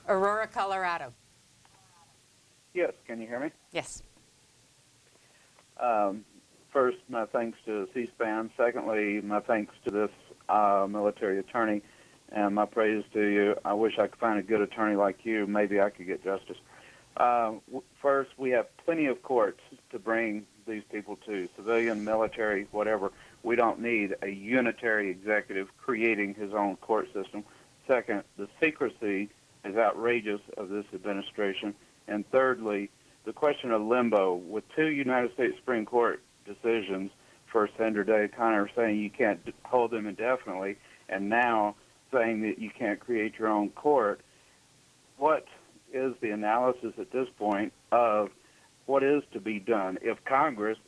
Aurora, Colorado. Yes, can you hear me? Yes. First, my thanks to C-SPAN. Secondly, my thanks to this military attorney, and my praise to you. I wish I could find a good attorney like you. Maybe I could get justice. First, we have plenty of courts to bring these people to, civilian, military, whatever. We don't need a unitary executive creating his own court system. Second, the secrecy is outrageous of this administration. And thirdly, the question of limbo. With two United States Supreme Court decisions, first Sandra Day Connor saying you can't hold them indefinitely, and now saying that you can't create your own court, what is the analysis at this point of what is to be done? If Congress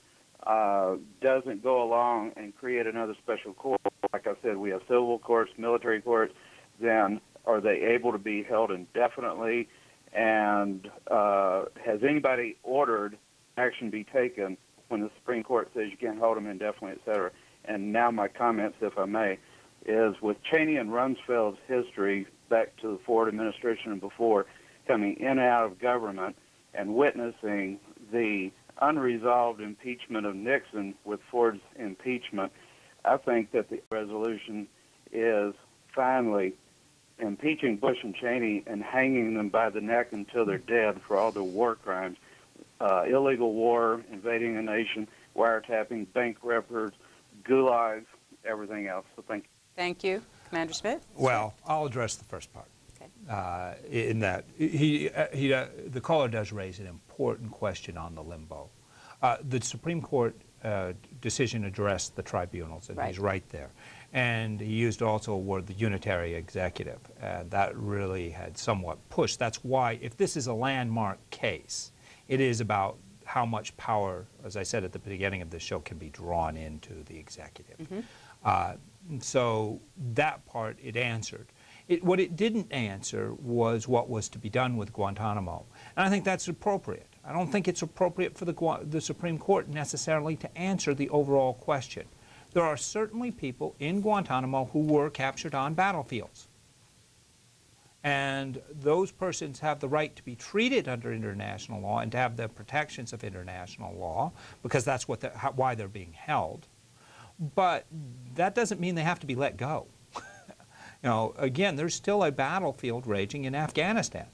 doesn't go along and create another special court, like I said, we have civil courts, military courts, then are they able to be held indefinitely? And has anybody ordered action be taken when the Supreme Court says you can't hold them indefinitely, et cetera? And now my comments, if I may, is with Cheney and Rumsfeld's history back to the Ford administration and before, coming in and out of government and witnessing the unresolved impeachment of Nixon with Ford's impeachment, I think that the resolution is finally impeaching Bush and Cheney and hanging them by the neck until they're dead for all their war crimes, illegal war, invading a nation, wiretapping, bank records, gulags, everything else. So thank you. Thank you. Commander Smith? Well, I'll address the first part. Okay. In that, the caller does raise an important question on the limbo. The Supreme Court decision addressed the tribunals, and he's right there. And he used also a word, the unitary executive, and that really had somewhat pushed. That's why, if this is a landmark case, it is about how much power, as I said at the beginning of the show, can be drawn into the executive. So that part it answered. What it didn't answer was what was to be done with Guantanamo. And I think that's appropriate. I don't think it's appropriate for the Supreme Court necessarily to answer the overall question. There are certainly people in Guantanamo who were captured on battlefields. And those persons have the right to be treated under international law and to have the protections of international law, because that's why they're being held. But that doesn't mean they have to be let go. You know, again, there's still a battlefield raging in Afghanistan.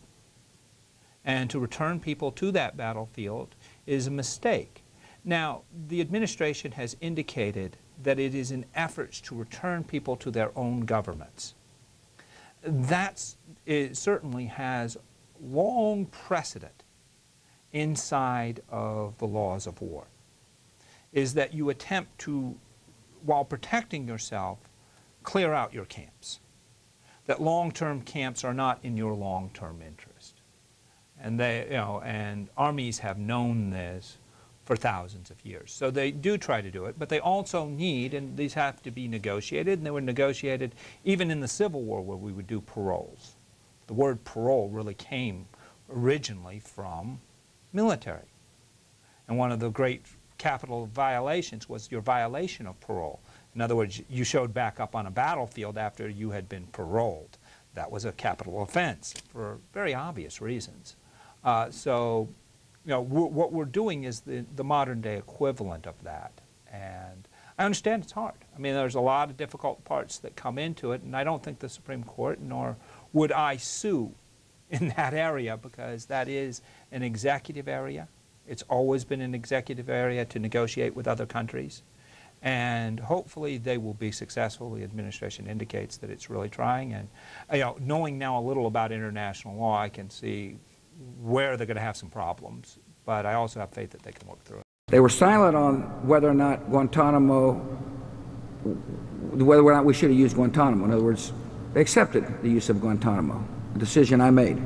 And to return people to that battlefield is a mistake. Now, the administration has indicated that it is in efforts to return people to their own governments. It certainly has long precedent inside of the laws of war, is that you attempt to, while protecting yourself, clear out your camps. That long-term camps are not in your long-term interest. And and armies have known this for thousands of years. So they do try to do it, but they also need, and these have to be negotiated, and they were negotiated even in the Civil War where we would do paroles. The word parole really came originally from military. And one of the great capital violations was your violation of parole. In other words, you showed back up on a battlefield after you had been paroled. That was a capital offense for very obvious reasons. So, you know, what we're doing is the modern day equivalent of that. And I understand it's hard. I mean, there's a lot of difficult parts that come into it, and I don't think the Supreme Court, nor would I sue in that area, because that is an executive area. It's always been an executive area to negotiate with other countries. And hopefully they will be successful. The administration indicates that it's really trying. And knowing now a little about international law, I can see where they're going to have some problems. But I also have faith that they can work through it. They were silent on whether or not we should have used Guantanamo. In other words, they accepted the use of Guantanamo, a decision I made.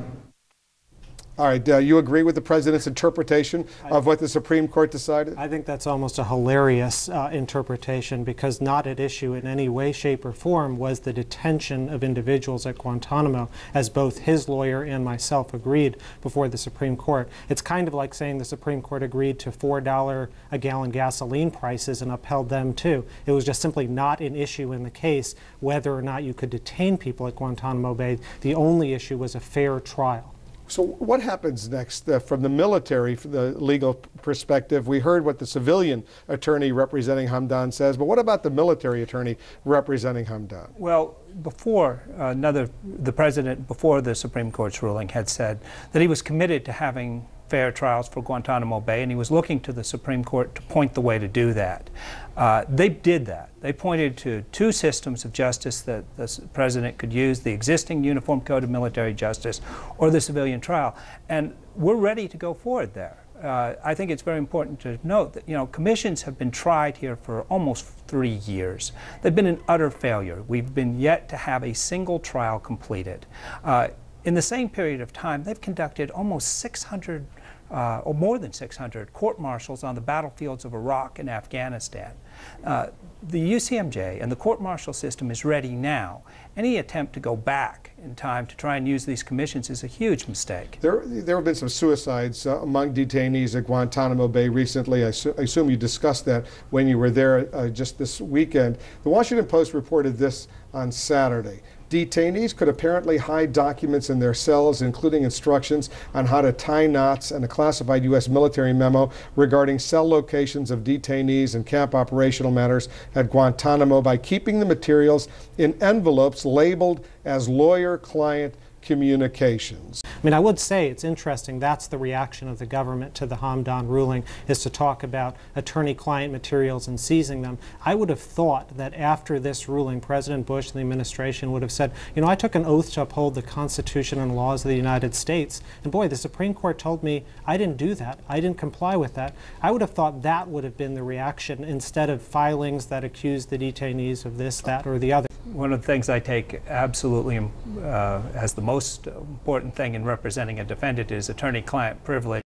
All right, you agree with the President's interpretation of what the Supreme Court decided? I think that's almost a hilarious interpretation, because not at issue in any way, shape, or form was the detention of individuals at Guantanamo, as both his lawyer and myself agreed before the Supreme Court. It's kind of like saying the Supreme Court agreed to $4 a gallon gasoline prices and upheld them too. It was just simply not an issue in the case whether or not you could detain people at Guantanamo Bay. The only issue was a fair trial. So what happens next from the military, from the legal perspective? We heard what the civilian attorney representing Hamdan says, but what about the military attorney representing Hamdan? Well, before the president, before the Supreme Court's ruling, had said that he was committed to having fair trials for Guantanamo Bay, and he was looking to the Supreme Court to point the way to do that. They did that. They pointed to two systems of justice that the president could use: the existing Uniform Code of Military Justice or the civilian trial. And we're ready to go forward there. I think it's very important to note that, commissions have been tried here for almost 3 years. They've been an utter failure. We've been yet to have a single trial completed. In the same period of time, they've conducted almost 600 or more than 600 court-martials on the battlefields of Iraq and Afghanistan. The UCMJ and the court-martial system is ready now. Any attempt to go back in time to try and use these commissions is a huge mistake. There have been some suicides among detainees at Guantanamo Bay recently. I assume you discussed that when you were there just this weekend. The Washington Post reported this on Saturday. Detainees could apparently hide documents in their cells, including instructions on how to tie knots, and a classified U.S. military memo regarding cell locations of detainees and camp operational matters at Guantanamo, by keeping the materials in envelopes labeled as lawyer-client communications. I mean, I would say it's interesting, that's the reaction of the government to the Hamdan ruling, is to talk about attorney-client materials and seizing them. I would have thought that after this ruling, President Bush and the administration would have said, I took an oath to uphold the Constitution and laws of the United States, and boy, the Supreme Court told me I didn't do that, I didn't comply with that. I would have thought that would have been the reaction, instead of filings that accuse the detainees of this, that, or the other. One of the things I take absolutely as the most important thing in representing a defendant is attorney-client privilege.